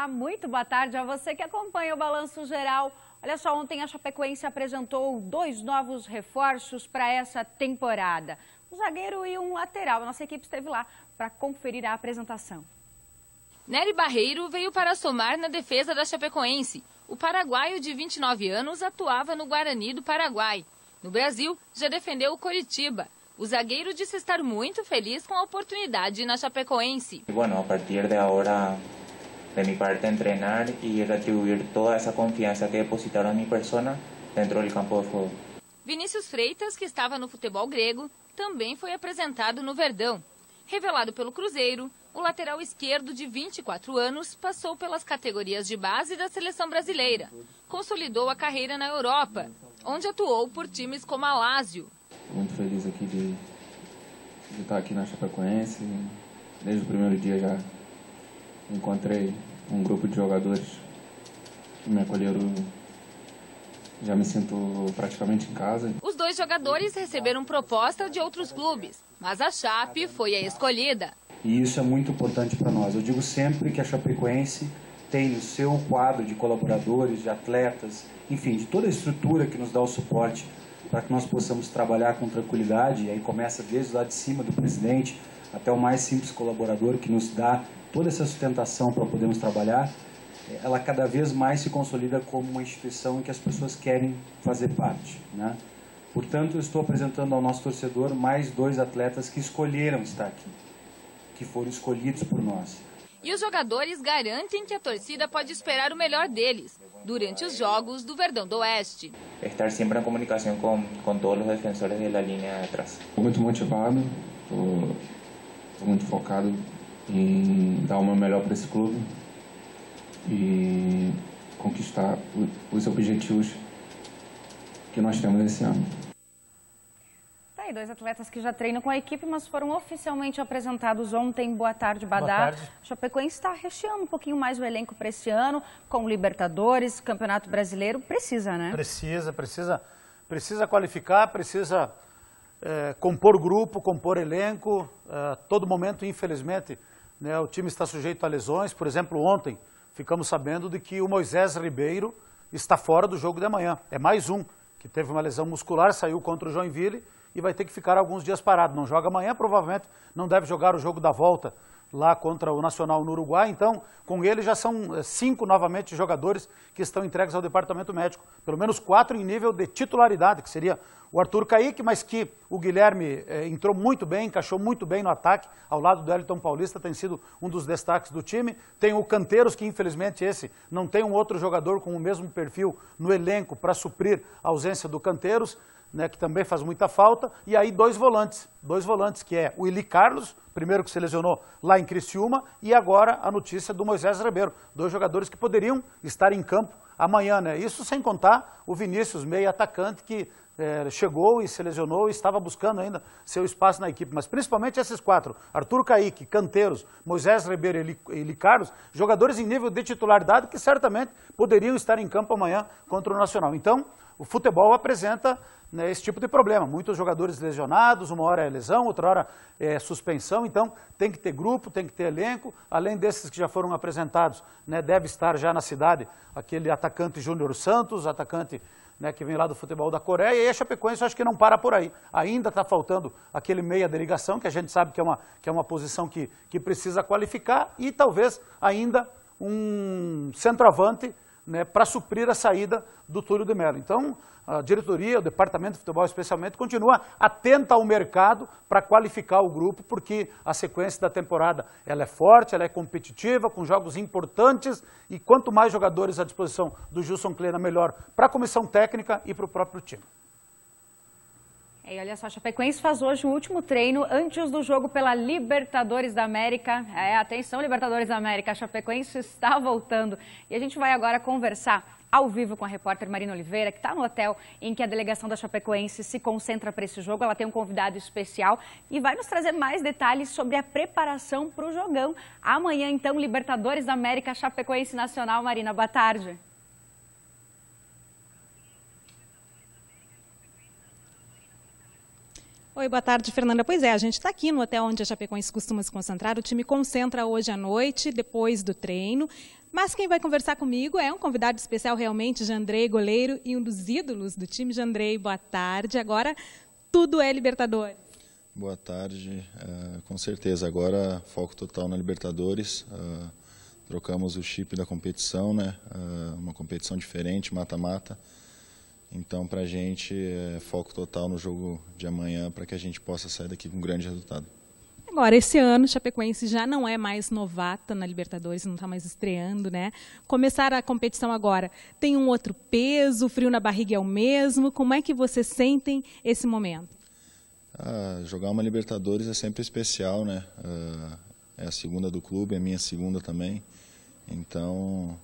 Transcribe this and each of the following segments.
Olá, muito boa tarde a você que acompanha o Balanço Geral. Olha só, ontem a Chapecoense apresentou 2 novos reforços para essa temporada. Um zagueiro e um lateral. A nossa equipe esteve lá para conferir a apresentação. Nery Barreiro veio para somar na defesa da Chapecoense. O paraguaio de 29 anos atuava no Guarani do Paraguai. No Brasil, já defendeu o Coritiba. O zagueiro disse estar muito feliz com a oportunidade na Chapecoense. Bueno, a partir de agora, de mi parte, entrenar e retribuir toda essa confiança que depositaram em minha persona dentro do campo de futebol. Vinícius Freitas, que estava no futebol grego, também foi apresentado no Verdão. Revelado pelo Cruzeiro, o lateral esquerdo de 24 anos passou pelas categorias de base da seleção brasileira. Consolidou a carreira na Europa, onde atuou por times como a Lazio. Muito feliz aqui de estar aqui na Chapecoense. Desde o primeiro dia já encontrei um grupo de jogadores que me acolheram. Já me sinto praticamente em casa. Os 2 jogadores receberam proposta de outros clubes, mas a Chape foi a escolhida. E isso é muito importante para nós. Eu digo sempre que a Chapecoense tem no seu quadro de colaboradores, de atletas, enfim, de toda a estrutura que nos dá o suporte para que nós possamos trabalhar com tranquilidade. E aí começa desde lá de cima do presidente até o mais simples colaborador que nos dá toda essa sustentação para podermos trabalhar. Ela cada vez mais se consolida como uma instituição em que as pessoas querem fazer parte, né? Portanto, eu estou apresentando ao nosso torcedor mais 2 atletas que escolheram estar aqui, que foram escolhidos por nós. E os jogadores garantem que a torcida pode esperar o melhor deles durante os jogos do Verdão do Oeste. Estar sempre em comunicação com todos os defensores da linha de atrás. Estou muito motivado, estou muito focado em dar o meu melhor para esse clube e conquistar os objetivos que nós temos esse ano. Tá aí 2 atletas que já treinam com a equipe, mas foram oficialmente apresentados ontem. Boa tarde, Badá. Boa tarde. A Chapecoense está recheando um pouquinho mais o elenco para esse ano, com Libertadores, Campeonato Brasileiro. Precisa, né? Precisa qualificar, precisa compor grupo, compor elenco. Todo momento, infelizmente, né, o time está sujeito a lesões. Por exemplo, ontem ficamos sabendo de que o Moisés Ribeiro está fora do jogo de amanhã. É mais um que teve uma lesão muscular, saiu contra o Joinville e vai ter que ficar alguns dias parado. Não joga amanhã, provavelmente não deve jogar o jogo da volta lá contra o Nacional no Uruguai. Então, com ele já são 5 novamente jogadores que estão entregues ao departamento médico. Pelo menos 4 em nível de titularidade, que seria o Arthur Caíque, mas que o Guilherme entrou muito bem, encaixou muito bem no ataque, ao lado do Elton Paulista, tem sido um dos destaques do time. Tem o Canteiros, que infelizmente esse não tem um outro jogador com o mesmo perfil no elenco para suprir a ausência do Canteiros, né, que também faz muita falta. E aí 2 volantes, que é o Eli Carlos, primeiro que se lesionou lá em Criciúma, e agora a notícia do Moisés Ribeiro. 2 jogadores que poderiam estar em campo amanhã, né? Isso sem contar o Vinícius, meio atacante, que chegou e se lesionou e estava buscando ainda seu espaço na equipe. Mas principalmente esses 4, Arthur Caíque, Canteiros, Moisés Ribeiro e Eli Carlos, jogadores em nível de titularidade que certamente poderiam estar em campo amanhã contra o Nacional. Então, o futebol apresenta, né, esse tipo de problema. Muitos jogadores lesionados, uma hora é lesão, outra hora é suspensão. Então, tem que ter grupo, tem que ter elenco. Além desses que já foram apresentados, né, deve estar já na cidade aquele atacante Júnior Santos, atacante, né, que vem lá do futebol da Coreia. E a Chapecoense, eu acho que não para por aí. Ainda está faltando aquele meia de ligação, que a gente sabe que é uma posição que precisa qualificar, e talvez ainda um centroavante, né, para suprir a saída do Túlio de Mello. Então, a diretoria, o departamento de futebol especialmente, continua atenta ao mercado para qualificar o grupo, porque a sequência da temporada ela é forte, ela é competitiva, com jogos importantes, e quanto mais jogadores à disposição do Gilson Kleina, melhor para a comissão técnica e para o próprio time. E olha só, a Chapecoense faz hoje o último treino antes do jogo pela Libertadores da América. Atenção, Libertadores da América, a Chapecoense está voltando. E a gente vai agora conversar ao vivo com a repórter Marina Oliveira, que está no hotel em que a delegação da Chapecoense se concentra para esse jogo. Ela tem um convidado especial e vai nos trazer mais detalhes sobre a preparação para o jogão. Amanhã, então, Libertadores da América, Chapecoense Nacional. Marina, boa tarde. Oi, boa tarde, Fernanda. Pois é, a gente está aqui no hotel onde a Chapecoense costuma se concentrar. O time concentra hoje à noite, depois do treino. Mas quem vai conversar comigo é um convidado especial realmente, Jandrei, goleiro e um dos ídolos do time. Jandrei, boa tarde. Agora tudo é Libertadores. Boa tarde. Com certeza, agora foco total na Libertadores. Trocamos o chip da competição, né? Uma competição diferente, mata-mata. Então, para a gente, foco total no jogo de amanhã para que a gente possa sair daqui com um grande resultado. Agora, esse ano, Chapecoense já não é mais novata na Libertadores, não está mais estreando, né? Começar a competição agora tem um outro peso, o frio na barriga é o mesmo. Como é que vocês sentem esse momento? Jogar uma Libertadores é sempre especial, né? É a segunda do clube, é a minha segunda também. Então,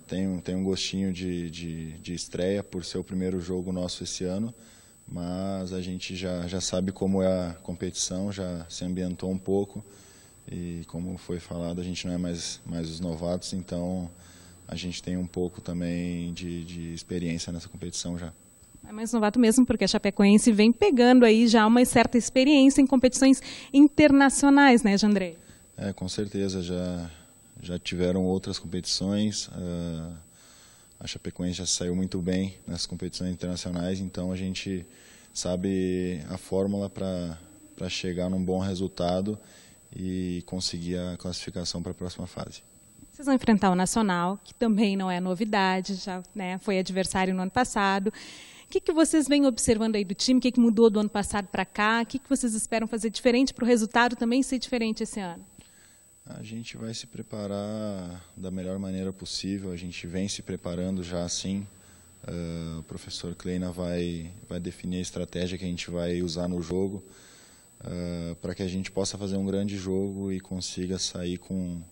tem um gostinho de estreia por ser o primeiro jogo nosso esse ano. Mas a gente já sabe como é a competição, já se ambientou um pouco e, como foi falado, a gente não é mais os novatos, então a gente tem um pouco também de experiência nessa competição já. É mais novato mesmo, porque a Chapecoense vem pegando aí já uma certa experiência em competições internacionais, né, Jandrei? Com certeza, já tiveram outras competições. A Chapecoense já saiu muito bem nas competições internacionais, então a gente sabe a fórmula para chegar num bom resultado e conseguir a classificação para a próxima fase. Vocês vão enfrentar o Nacional, que também não é novidade, já, né, foi adversário no ano passado. O que vocês vêm observando aí do time? O que mudou do ano passado para cá? O que vocês esperam fazer diferente para o resultado também ser diferente esse ano? A gente vai se preparar da melhor maneira possível, a gente vem se preparando já assim. O professor Kleina vai definir a estratégia que a gente vai usar no jogo para que a gente possa fazer um grande jogo e consiga sair com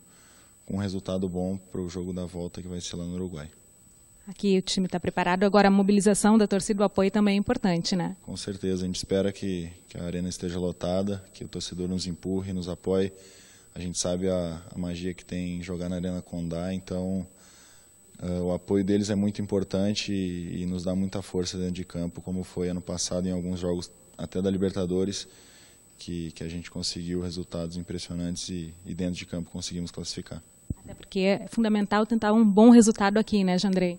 um resultado bom para o jogo da volta que vai ser lá no Uruguai. Aqui o time está preparado, agora a mobilização da torcida, o apoio também é importante, né? Com certeza, a gente espera que a arena esteja lotada, que o torcedor nos empurre, nos apoie. A gente sabe a magia que tem jogar na Arena Condá, então o apoio deles é muito importante e nos dá muita força dentro de campo, como foi ano passado em alguns jogos até da Libertadores, que a gente conseguiu resultados impressionantes e dentro de campo conseguimos classificar. Até porque é fundamental tentar um bom resultado aqui, né, Jandrei?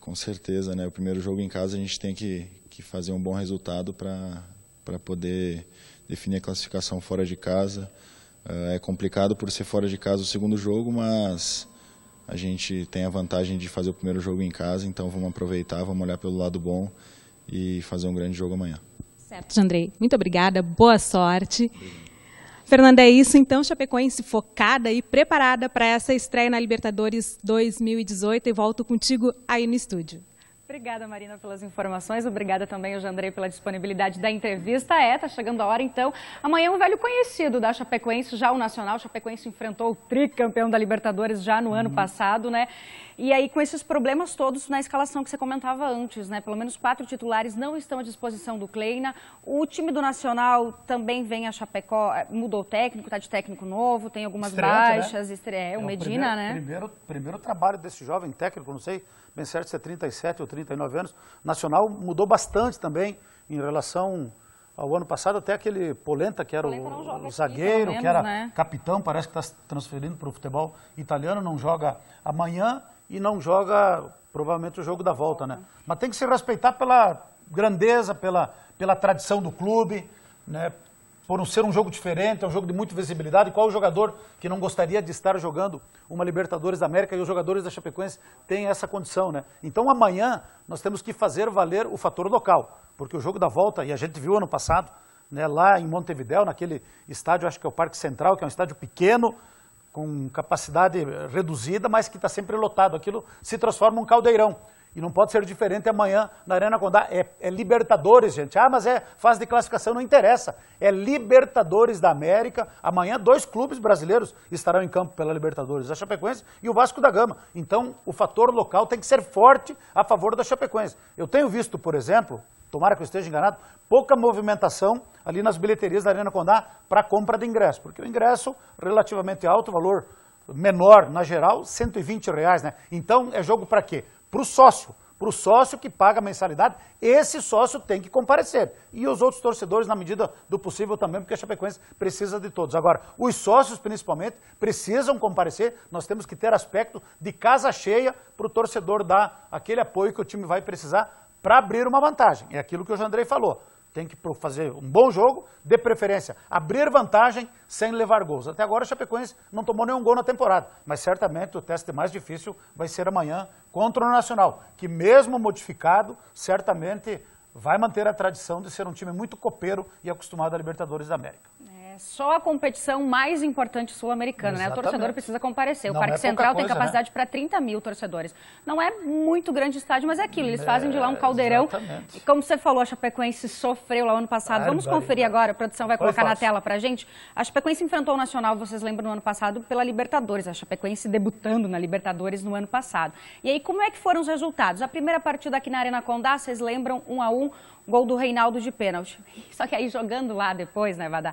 Com certeza, né? O primeiro jogo em casa a gente tem que fazer um bom resultado para poder definir a classificação fora de casa. É complicado por ser fora de casa o segundo jogo, mas a gente tem a vantagem de fazer o primeiro jogo em casa, então vamos aproveitar, vamos olhar pelo lado bom e fazer um grande jogo amanhã. Certo, Jandrei. Muito obrigada, boa sorte. Obrigado. Fernanda, é isso então, Chapecoense focada e preparada para essa estreia na Libertadores 2018 e volto contigo aí no estúdio. Obrigada, Marina, pelas informações. Obrigada também ao Jandrei pela disponibilidade da entrevista. Tá chegando a hora, então. Amanhã um velho conhecido da Chapecoense, já o Nacional. Chapecoense enfrentou o tricampeão da Libertadores já no ano passado, né? E aí, com esses problemas todos na escalação que você comentava antes, né? Pelo menos 4 titulares não estão à disposição do Kleina. O time do Nacional também vem a Chapecó, mudou o técnico, está de técnico novo, tem algumas baixas. Né? O Medina, né? Primeiro trabalho desse jovem técnico, não sei bem certo se é 37 ou 39 anos. Nacional mudou bastante também em relação ao ano passado, até aquele Polenta, que era o zagueiro, menos, que era capitão, parece que está se transferindo para o futebol italiano, não joga amanhã e não joga provavelmente o jogo da volta, né? Mas tem que se respeitar pela grandeza, pela tradição do clube, né? Por ser um jogo diferente, é um jogo de muita visibilidade. Qual o jogador que não gostaria de estar jogando uma Libertadores da América? E os jogadores da Chapecoense têm essa condição, né? Então amanhã nós temos que fazer valer o fator local, porque o jogo da volta, e a gente viu ano passado, né, lá em Montevidéu, naquele estádio, acho que é o Parque Central, que é um estádio pequeno, com capacidade reduzida, mas que está sempre lotado. Aquilo se transforma em um caldeirão. E não pode ser diferente amanhã na Arena Condá. É Libertadores, gente. Mas é fase de classificação, não interessa. É Libertadores da América. Amanhã 2 clubes brasileiros estarão em campo pela Libertadores, a Chapecoense e o Vasco da Gama. Então o fator local tem que ser forte a favor da Chapecoense. Eu tenho visto, por exemplo, tomara que eu esteja enganado, pouca movimentação ali nas bilheterias da Arena Condá para compra de ingresso. Porque o ingresso relativamente alto, valor menor na geral, R$120, né? Então é jogo para quê? Para o sócio, para o sócio que paga a mensalidade, esse sócio tem que comparecer. E os outros torcedores, na medida do possível também, porque a Chapecoense precisa de todos. Agora, os sócios, principalmente, precisam comparecer. Nós temos que ter aspecto de casa cheia para o torcedor dar aquele apoio que o time vai precisar para abrir uma vantagem. É aquilo que o Jandrei falou. Tem que fazer um bom jogo, de preferência, abrir vantagem sem levar gols. Até agora a Chapecoense não tomou nenhum gol na temporada, mas certamente o teste mais difícil vai ser amanhã contra o Nacional, que mesmo modificado, certamente vai manter a tradição de ser um time muito copeiro e acostumado a Libertadores da América. Só a competição mais importante sul-americana, né? O torcedor precisa comparecer. O Parque Central tem capacidade para 30 mil torcedores. Não é muito grande estádio, mas é aquilo. Eles fazem de lá um caldeirão. Exatamente. E como você falou, a Chapecoense sofreu lá ano passado. Vamos conferir agora, a produção vai colocar na tela pra gente. A Chapecoense enfrentou o Nacional, vocês lembram, no ano passado, pela Libertadores. A Chapecoense debutando na Libertadores no ano passado. E aí, como é que foram os resultados? A primeira partida aqui na Arena Condá, vocês lembram, 1-1, gol do Reinaldo de pênalti. Só que aí, jogando lá depois, né, Vadá?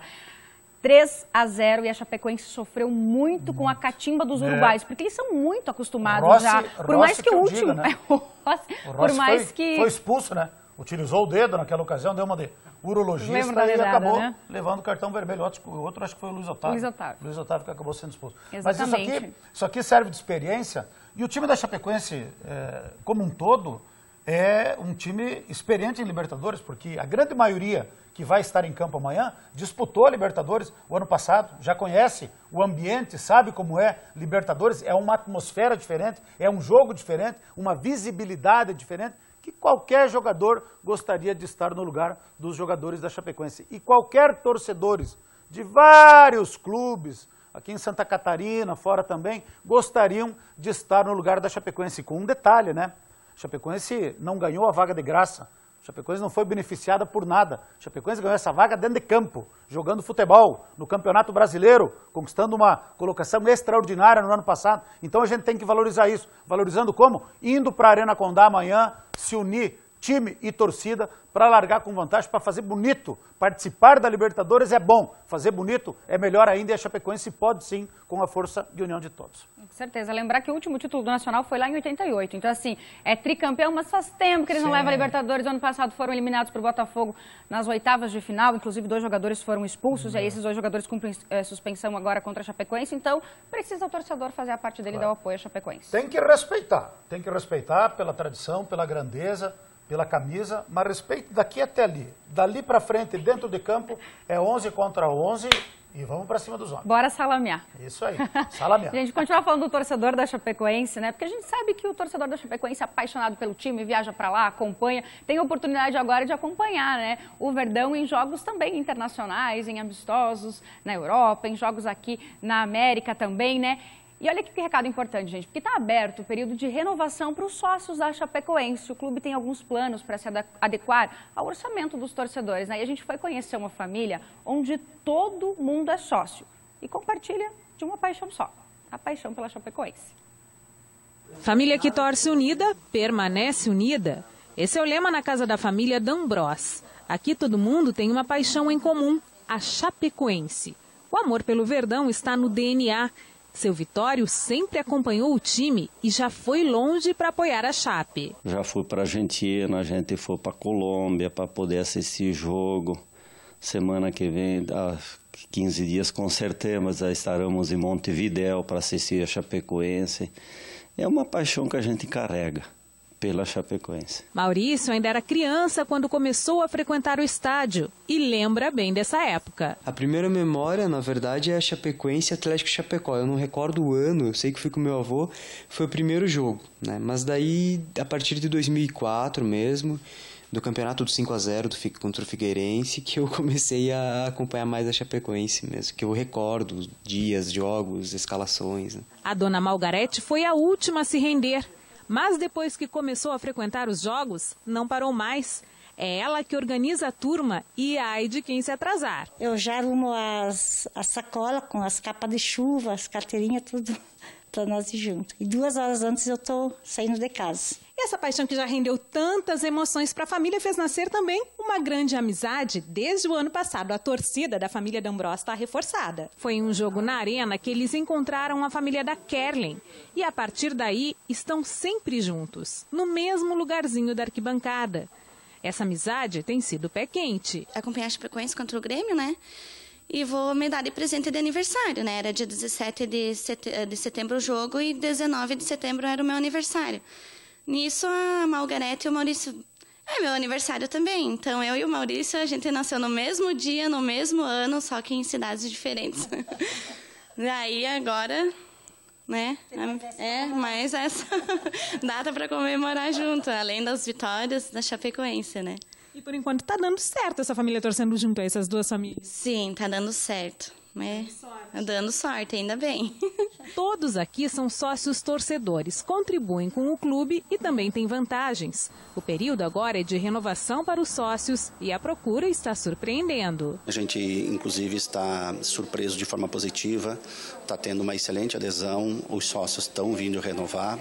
3-0 e a Chapecoense sofreu muito com a catimba dos uruguaios, porque eles são muito acostumados já. Por mais que o último... Diga, né? Por mais que... Foi expulso, né? Utilizou o dedo naquela ocasião, deu uma de urologista e acabou levando o cartão vermelho. O outro acho que foi o Luiz Otávio. Luiz Otávio que acabou sendo expulso. Exatamente. Mas isso aqui serve de experiência. E o time da Chapecoense, como um todo, é um time experiente em Libertadores, porque a grande maioria que vai estar em campo amanhã disputou a Libertadores o ano passado, já conhece o ambiente, sabe como é Libertadores, é uma atmosfera diferente, é um jogo diferente, uma visibilidade diferente, que qualquer jogador gostaria de estar no lugar dos jogadores da Chapecoense. E qualquer torcedores de vários clubes, aqui em Santa Catarina, fora também, gostariam de estar no lugar da Chapecoense. Com um detalhe, né? A Chapecoense não ganhou a vaga de graça. A Chapecoense não foi beneficiada por nada. A Chapecoense ganhou essa vaga dentro de campo, jogando futebol, no Campeonato Brasileiro, conquistando uma colocação extraordinária no ano passado. Então a gente tem que valorizar isso. Valorizando como? Indo para a Arena Condá amanhã, se unir, time e torcida, para largar com vantagem, para fazer bonito. Participar da Libertadores é bom, fazer bonito é melhor ainda e a Chapecoense pode sim, com a força e união de todos. Com certeza. Lembrar que o último título do Nacional foi lá em 88. Então, assim, é tricampeão, mas faz tempo que eles não levam a Libertadores. Ano passado foram eliminados por Botafogo nas oitavas de final. Inclusive, 2 jogadores foram expulsos. E aí, esses 2 jogadores cumprem suspensão agora contra a Chapecoense. Então, precisa o torcedor fazer a parte dele e dar o apoio à Chapecoense. Tem que respeitar. Tem que respeitar pela tradição, pela grandeza, pela camisa, mas respeito daqui até ali. Dali para frente, dentro de campo, é 11 contra 11 e vamos para cima dos homens. Bora salamear. Isso aí, salamear. A gente continua falando do torcedor da Chapecoense, né? Porque a gente sabe que o torcedor da Chapecoense é apaixonado pelo time, viaja para lá, acompanha, tem oportunidade agora de acompanhar, né? O Verdão em jogos também internacionais, em amistosos na Europa, em jogos aqui na América também, né? E olha que recado importante, gente, porque está aberto o período de renovação para os sócios da Chapecoense. O clube tem alguns planos para se adequar ao orçamento dos torcedores, né? E a gente foi conhecer uma família onde todo mundo é sócio e compartilha de uma paixão só, a paixão pela Chapecoense. Família que torce unida, permanece unida. Esse é o lema na casa da família D'Ambros. Aqui todo mundo tem uma paixão em comum, a Chapecoense. O amor pelo Verdão está no DNA. Seu Vitório sempre acompanhou o time e já foi longe para apoiar a Chape. Já fui para a Argentina, a gente foi para a Colômbia para poder assistir jogo. Semana que vem, há 15 dias com certeza, estaremos em Montevidéu para assistir a Chapecoense. É uma paixão que a gente carrega pela Chapecoense. Maurício ainda era criança quando começou a frequentar o estádio e lembra bem dessa época. A primeira memória, na verdade, é a Chapecoense e Atlético Chapecó. Eu não recordo o ano, eu sei que fui com meu avô, foi o primeiro jogo, né? Mas daí, a partir de 2004 mesmo, do campeonato do 5-0 contra o Figueirense, que eu comecei a acompanhar mais a Chapecoense mesmo, que eu recordo dias, jogos, escalações. Né? A dona Margarete foi a última a se render. Mas depois que começou a frequentar os jogos, não parou mais. É ela que organiza a turma e ai de quem se atrasar. Eu já arrumo a sacola com as capas de chuva, as carteirinhas, tudo para nós ir junto. E 2 horas antes eu tô saindo de casa. E essa paixão que já rendeu tantas emoções para a família fez nascer também uma grande amizade. Desde o ano passado, a torcida da família D'Ambrosio está reforçada. Foi em um jogo na arena que eles encontraram a família da Kerlen. E a partir daí, estão sempre juntos, no mesmo lugarzinho da arquibancada. Essa amizade tem sido pé quente. Acompanhar a Chapecoense contra o Grêmio, né? E vou me dar de presente de aniversário, né? Era dia 17 de setembro o jogo e 19 de setembro era o meu aniversário. Nisso, a Margarete e o Maurício... É meu aniversário também. Então, eu e o Maurício, a gente nasceu no mesmo dia, no mesmo ano, só que em cidades diferentes. Daí, agora, né? É mais essa data para comemorar junto, além das vitórias da Chapecoense, né? E por enquanto está dando certo essa família torcendo junto a essas duas famílias. Sim, está dando certo. Dando sorte, ainda bem. Todos aqui são sócios torcedores, contribuem com o clube e também têm vantagens. O período agora é de renovação para os sócios e a procura está surpreendendo. A gente, inclusive, está surpreso de forma positiva, está tendo uma excelente adesão, os sócios estão vindo renovar.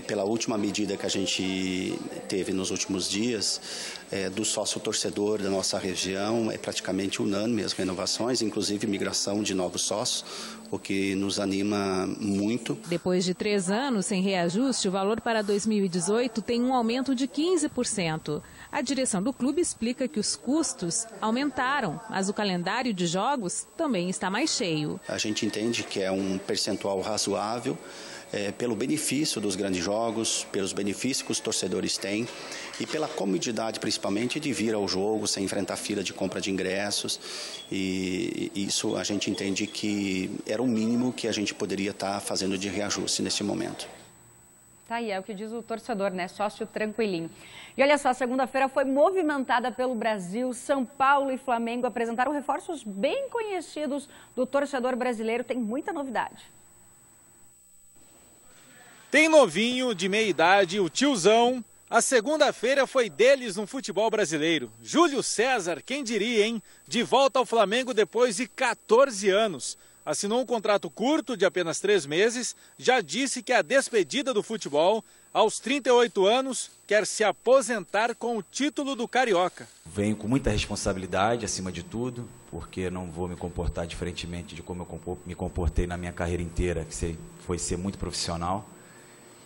Pela última medida que a gente teve nos últimos dias, do sócio-torcedor da nossa região, é praticamente unânime as renovações, inclusive migração de novos sócios, o que nos anima muito. Depois de 3 anos sem reajuste, o valor para 2018 tem um aumento de 15%. A direção do clube explica que os custos aumentaram, mas o calendário de jogos também está mais cheio. A gente entende que é um percentual razoável, pelo benefício dos grandes jogos, pelos benefícios que os torcedores têm e pela comodidade, principalmente, de vir ao jogo sem enfrentar fila de compra de ingressos. E isso a gente entende que era o mínimo que a gente poderia estar fazendo de reajuste nesse momento. Tá aí, é o que diz o torcedor, né? Sócio tranquilinho. E olha só, segunda-feira foi movimentada pelo Brasil. São Paulo e Flamengo apresentaram reforços bem conhecidos do torcedor brasileiro. Tem muita novidade. Tem novinho, de meia idade, o tiozão. A segunda-feira foi deles no futebol brasileiro. Júlio César, quem diria, hein? De volta ao Flamengo depois de 14 anos. Assinou um contrato curto de apenas 3 meses. Já disse que a despedida do futebol, aos 38 anos, quer se aposentar com o título do Carioca. Venho com muita responsabilidade, acima de tudo, porque não vou me comportar diferentemente de como eu me comportei na minha carreira inteira, que foi ser muito profissional.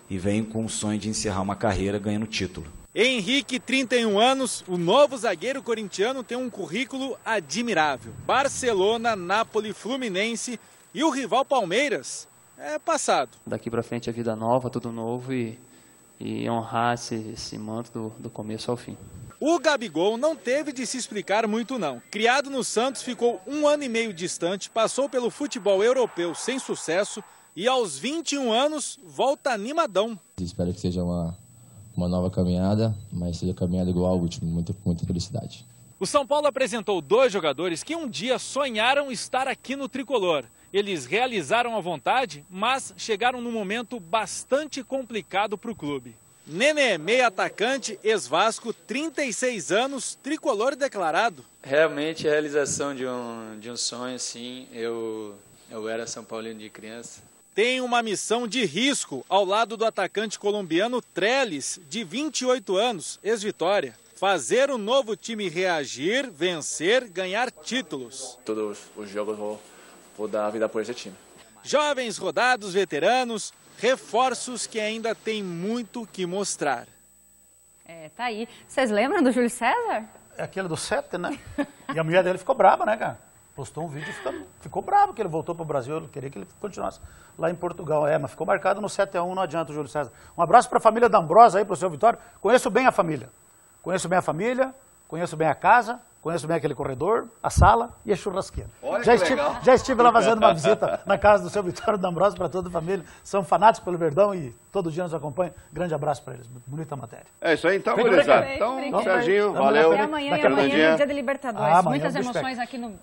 E venho com o sonho de encerrar uma carreira ganhando título. Henrique, 31 anos, o novo zagueiro corintiano tem um currículo admirável. Barcelona, Napoli, Fluminense e o rival Palmeiras é passado. Daqui para frente é vida nova, tudo novo e honrar esse manto do começo ao fim. O Gabigol não teve de se explicar muito não. Criado no Santos, ficou 1 ano e meio distante, passou pelo futebol europeu sem sucesso, e aos 21 anos, volta animadão. Espero que seja uma nova caminhada, mas seja caminhada igual ao último. Muita felicidade. O São Paulo apresentou 2 jogadores que um dia sonharam estar aqui no Tricolor. Eles realizaram a vontade, mas chegaram num momento bastante complicado para o clube. Nenê, meio atacante, ex-Vasco, 36 anos, tricolor declarado. Realmente a realização de um sonho, sim. Eu era São Paulino de criança. Tem uma missão de risco ao lado do atacante colombiano Trellis, de 28 anos, ex-Vitória. Fazer o novo time reagir, vencer, ganhar títulos. Todos os jogos vou dar a vida por esse time. Jovens, rodados, veteranos, reforços que ainda tem muito que mostrar. Tá aí. Vocês lembram do Júlio César? É aquele do 7, né? E a mulher dele ficou brava, né, cara? Postou um vídeo e ficou bravo que ele voltou para o Brasil. Ele queria que ele continuasse lá em Portugal. Mas ficou marcado no 7-1, não adianta o Júlio César. Um abraço para a família D'Ambrosio aí, para o seu Vitório. Conheço bem a família. Conheço bem a casa, conheço bem aquele corredor, a sala e a churrasqueira. Já estive lá fazendo uma visita na casa do seu Vitório D'Ambrosio para toda a família. São fanáticos pelo Verdão e todo dia nos acompanham. Grande abraço para eles. Bonita matéria. É isso aí, então, gurizada. Então, Serginho, valeu. Até amanhã, dia de Libertadores. Muitas emoções aqui no